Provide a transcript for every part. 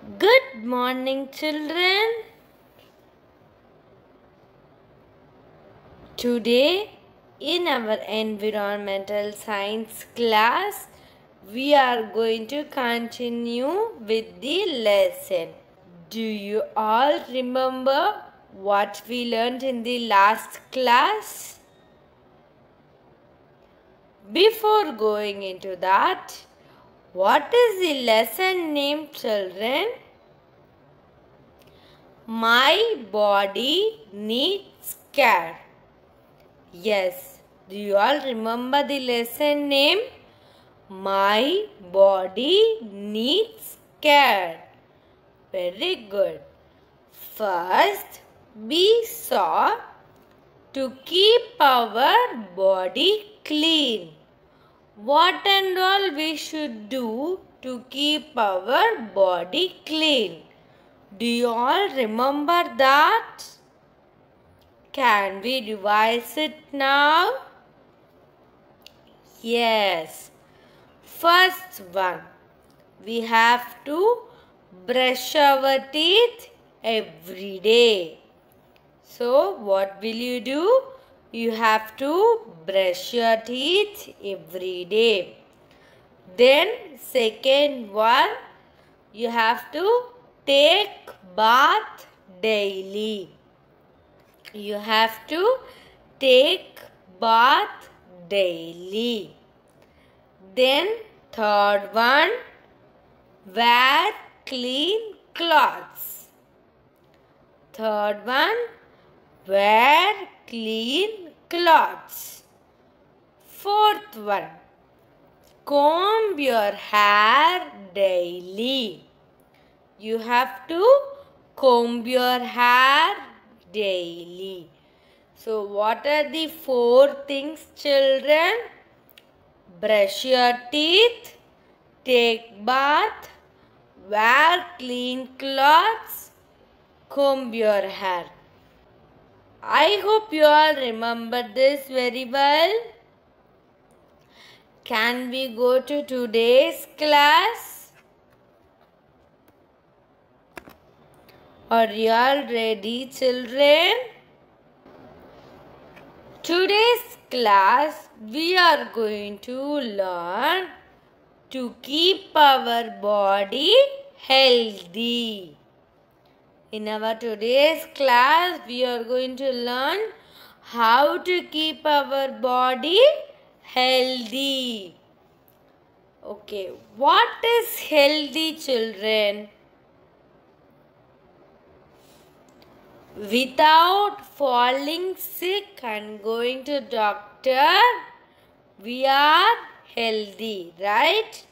Good morning, children. Today, in our environmental science class, we are going to continue with the lesson. Do you all remember what we learned in the last class? Before going into that, what is the lesson name, children? My body needs care. Yes, do you all remember the lesson name? My body needs care. Very good. First, we saw to keep our body clean. What and all we should do to keep our body clean? Do you all remember that? Can we revise it now? Yes. First one, we have to brush our teeth every day. So, what will you do? You have to brush your teeth every day. Then, second one, you have to take bath daily. You have to take bath daily. Then third one, wear clean clothes. Third one, wear clean clothes. Fourth one, comb your hair daily. You have to comb your hair daily. So, what are the four things, children? Brush your teeth, take bath, wear clean clothes, comb your hair. I hope you all remember this very well. Can we go to today's class? Are you all ready, children? Today's class, we are going to learn to keep our body healthy. In our today's class, we are going to learn how to keep our body healthy. Okay, what is healthy, children? Without falling sick and going to doctor, we are healthy, right?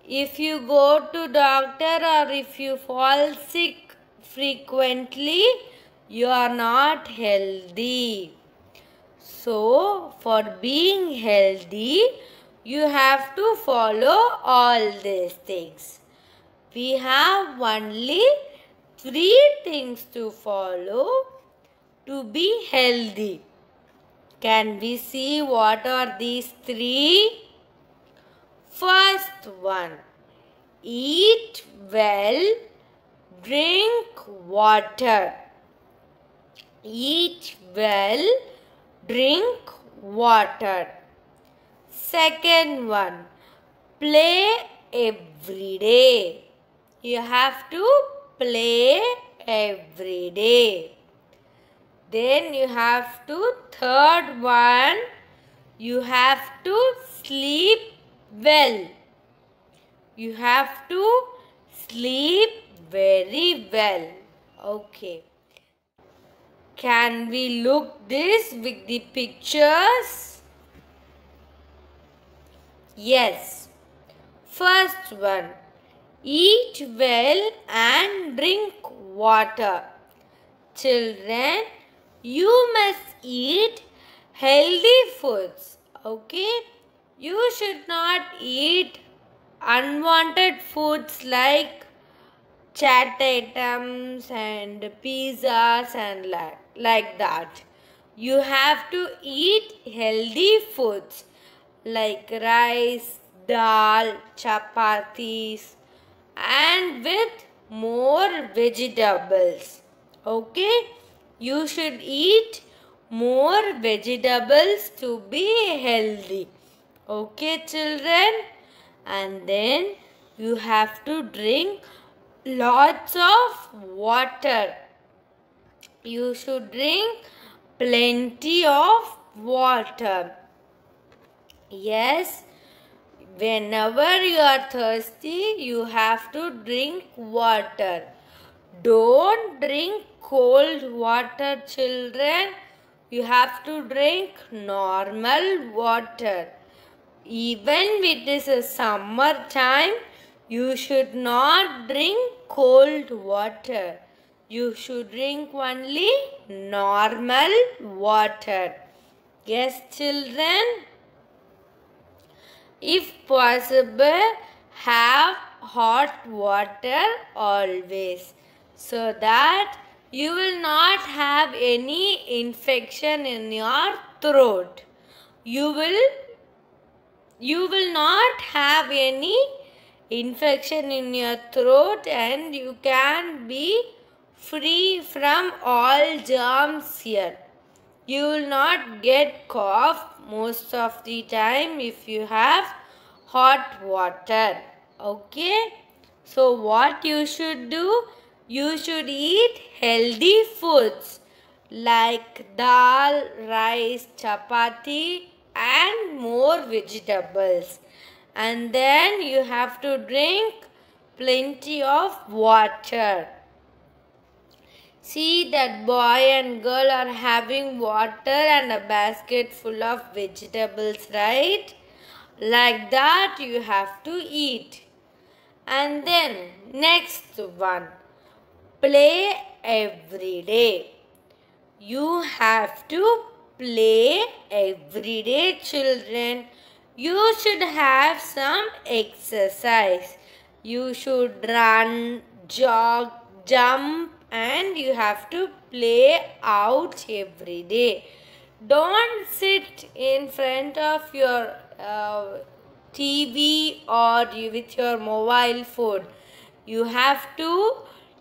If you go to doctor or if you fall sick frequently, you are not healthy. So, for being healthy, you have to follow all these things. We have only 3 things to follow to be healthy. Can we see what are these 3? First one, eat well, drink water. Eat well, drink water. Second one, play every day. You have to play every day. Then you have to, third one, you have to sleep well. You have to sleep very well. Okay. Can we look this with the pictures? Yes. First one, eat well and drink water. Children, you must eat healthy foods. Okay? You should not eat unwanted foods like chat items and pizzas and like that. You have to eat healthy foods like rice, dal, chapatis and with more vegetables. Okay? You should eat more vegetables to be healthy. Okay, children? And then you have to drink lots of water. You should drink plenty of water. Yes, whenever you are thirsty, you have to drink water. Don't drink cold water, children. You have to drink normal water. Even if it is a summer time, you should not drink cold water. You should drink only normal water. Yes, children? If possible, have hot water always, so that you will not have any infection in your throat. You will not have any infection in your throat, and you can be free from all germs here. You will not get cough most of the time if you have hot water. Okay? So what you should do? You should eat healthy foods like dal, rice, chapati and more vegetables. And then you have to drink plenty of water. See that boy and girl are having water and a basket full of vegetables, right? Like that you have to eat. And then next one, play every day. You have to play every day, children. You should have some exercise. You should run, jog, jump, and you have to play out every day. Don't sit in front of your TV or with your mobile phone. You have to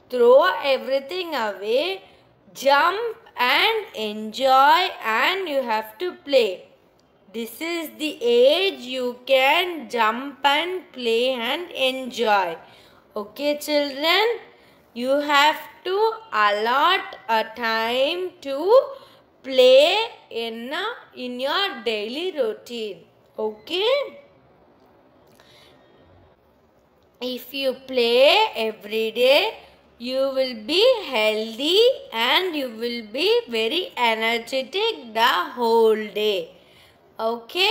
throw everything away, jump and enjoy, and you have to play. This is the age you can jump and play and enjoy. Okay, children? You have to allot a time to play in your daily routine. Okay? If you play every day, you will be healthy and you will be very energetic the whole day. Okay?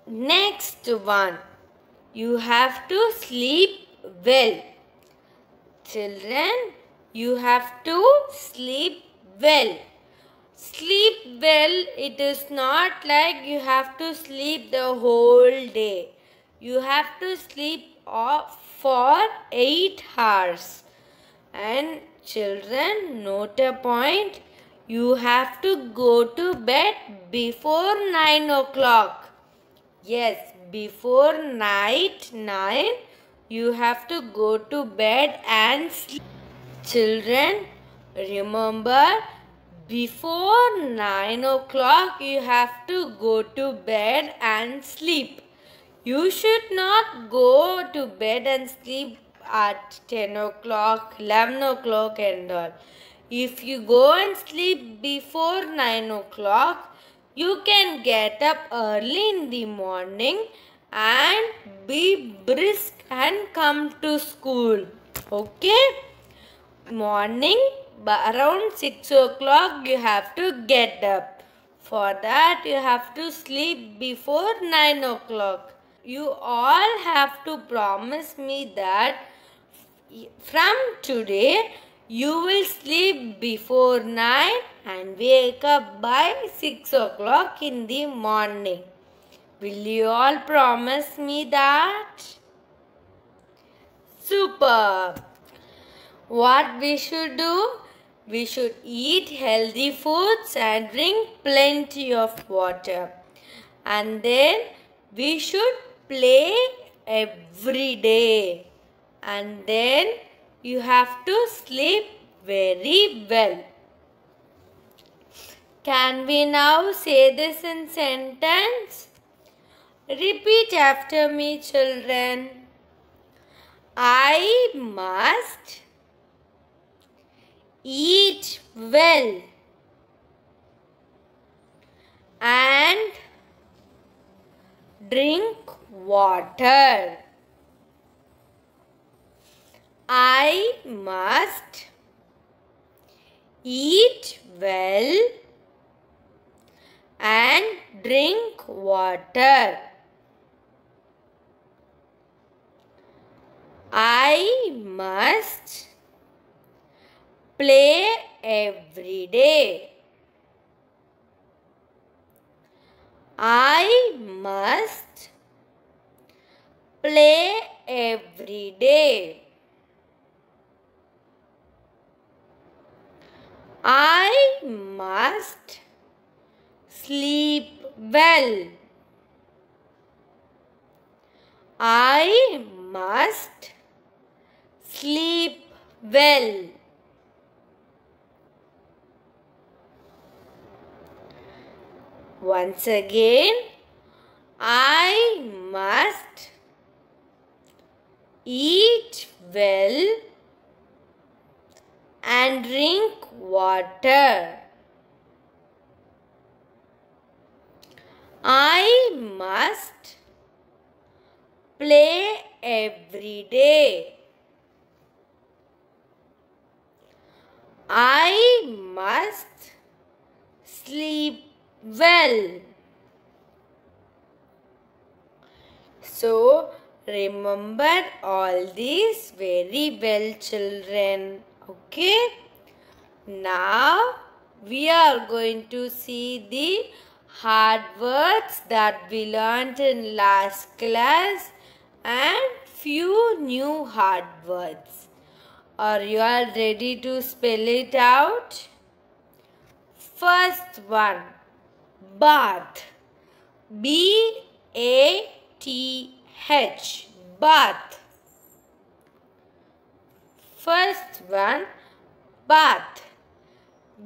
Next one. You have to sleep well. Children, you have to sleep well. Sleep well, it is not like you have to sleep the whole day. You have to sleep for 8 hours. And children, note a point. You have to go to bed before 9 o'clock. Yes, before night 9, you have to go to bed and sleep. Children, remember, before 9 o'clock you have to go to bed and sleep. You should not go to bed and sleep at 10 o'clock, 11 o'clock and all. If you go and sleep before 9 o'clock, you can get up early in the morning and be brisk and come to school. Okay? Morning, around 6 o'clock you have to get up. For that you have to sleep before 9 o'clock. You all have to promise me that from today you will sleep before 9 and wake up by 6 o'clock in the morning. Will you all promise me that? Super! What we should do? We should eat healthy foods and drink plenty of water. And then we should play every day. and then you have to sleep very well. Can we now say this in sentence? Repeat after me, children. I must eat well and drink water. I must eat well and drink water. I must play every day. I must play every day. I must sleep well. I must sleep well. Once again, I must eat well and drink water. I must play every day. I must sleep well. So, remember all these very well, children. Okay? Now, we are going to see the hard words that we learnt in last class and few new hard words. Are you all ready to spell it out? First one, bath. B-A-T-H, bath. First one, bath.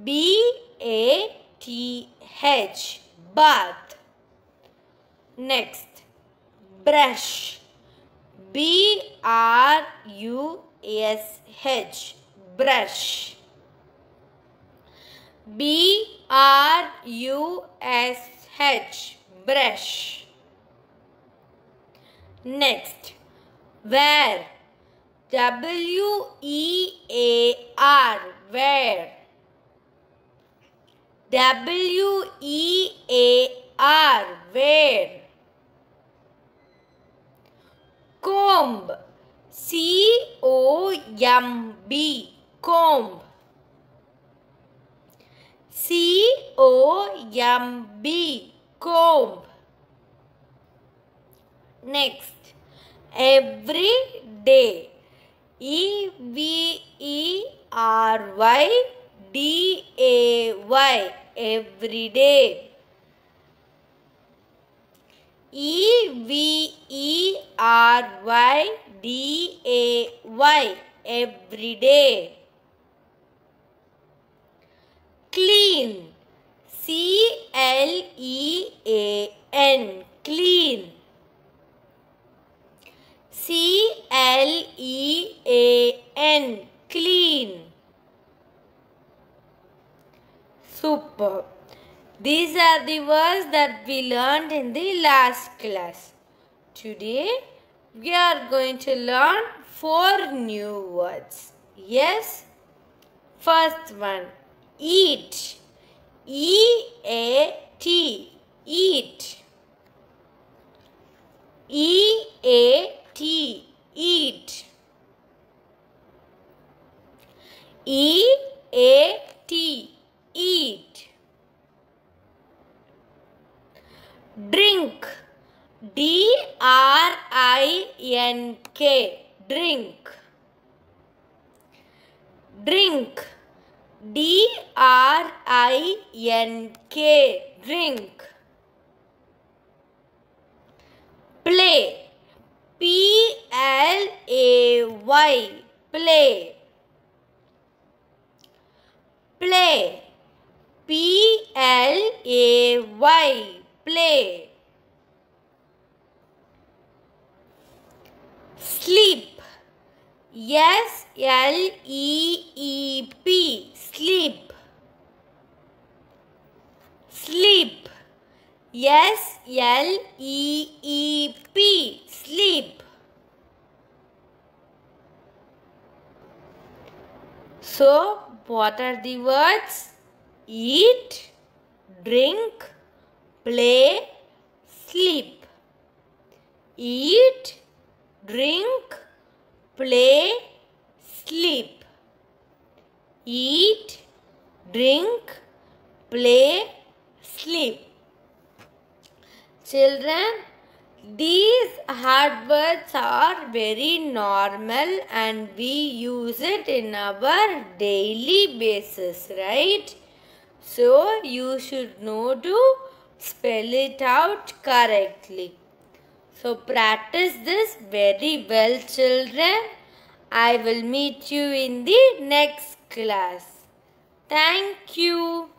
B-A-T-H, bath. Next, brush. B-R-U-S-H, brush. B-R-U-S-H, brush. Next, wear. W-E-A-R, wear. W-E-A-R, wear. Comb. C-O-M-B, comb. C-O-M-B, comb. Next, every day. E-V-E-R-Y-D-A-Y, every day. E-V-E-R-Y-D-A-Y, every day. Clean. C-L-E-A-N, clean. C-L-E-A-N, clean. Super. These are the words that we learned in the last class. Today, we are going to learn 4 new words. Yes? First one, eat. E-A-T, eat. E-A-T, eat. E-A-T, eat. Drink. D-R-I-N-K, drink. Drink. D-R-I-N-K, drink. Play. P-L-A-Y, play. Play. P-L-A-Y, play. Sleep. S-L-E-E-P, sleep. Sleep. S-L-E-E-P, sleep. So, what are the words? Eat, drink, play, sleep. Eat, drink, play, sleep. Eat, drink, play, sleep. Children, these hard words are very normal and we use it in our daily basis, right? So, you should know to spell it out correctly. So, practice this very well, children. I will meet you in the next class. Thank you.